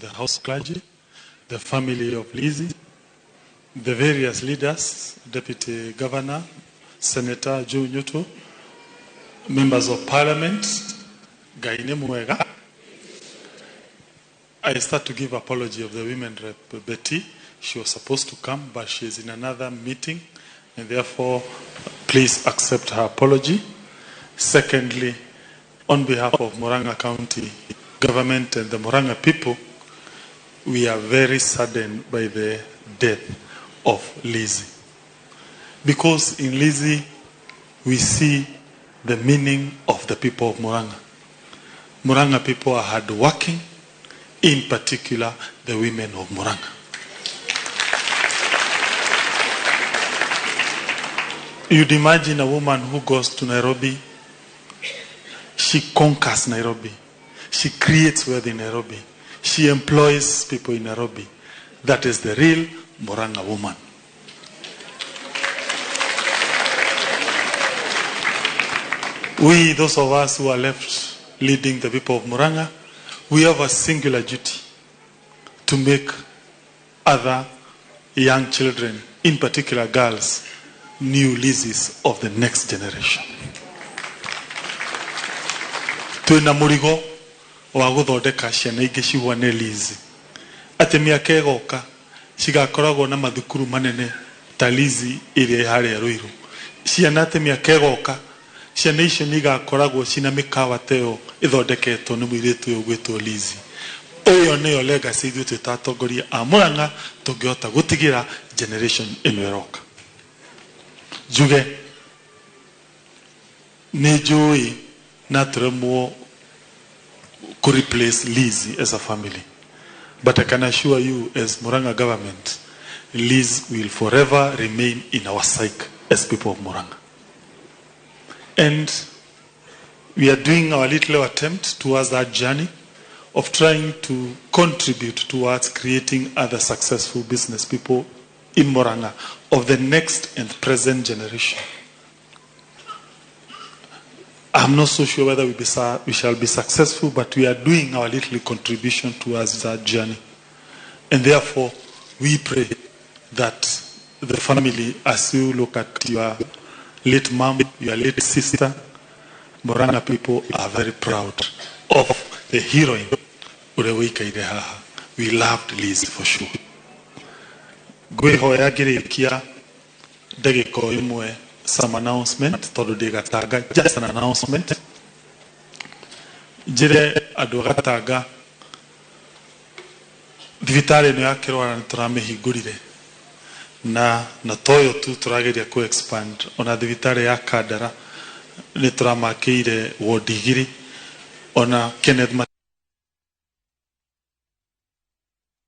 the house clergy, the family of Lizzie, the various leaders, Deputy Governor, Senator Joe Newto, members of Parliament, Gaine Muega. I start to give apology of the women rep, Betty. She was supposed to come, but she is in another meeting, and therefore, please accept her apology. Secondly, on behalf of Murang'a County government and the Murang'a people, we are very saddened by the death of Lizzie. Because in Lizzie, we see the meaning of the people of Murang'a. Murang'a people are hardworking, in particular, the women of Murang'a. You'd imagine a woman who goes to Nairobi, she conquers Nairobi. She creates wealth in Nairobi. She employs people in Nairobi. That is the real Murang'a woman. We, those of us who are left leading the people of Murang'a, we have a singular duty to make other young children, in particular girls, new Lizzies of the next generation. Twina murigo wa guthondeka ciana ingi cihwane Lizzie. Ati miaka egoka cigakoragwo na mathukuru manene ta Lizzie iria iharia Ruiru. Ciana ati miaka egoka ciana icio nigakoragwo cina mikawa teo ithondeketwo ni muiritu uyu gwitwo Lizzie. Uyo niyo legacy ithuĩ tutatongoria a Murang'a tungihota gutigira generation ino iroka. Juge ni njui na turemwo to replace Lizzie as a family. But I can assure you, as Murang'a government, Liz will forever remain in our psyche as people of Murang'a. And we are doing our little attempt towards that journey of trying to contribute towards creating other successful business people in Murang'a of the next and present generation. I'm not so sure whether we shall be successful, but we are doing our little contribution towards that journey. And therefore, we pray that the family, as you look at your late mom, your late sister, Murang'a people are very proud of the heroine. We loved Liz for sure. Gwehoya girikia dagiko imwe some announcement todo de gataga, just an announcement. Jire adu gataga divitare no yakirwa na turamehingurire na toyo tu turageria ku expand ona divitare ya Kandara ni turamakire wodigiri ona Kenneth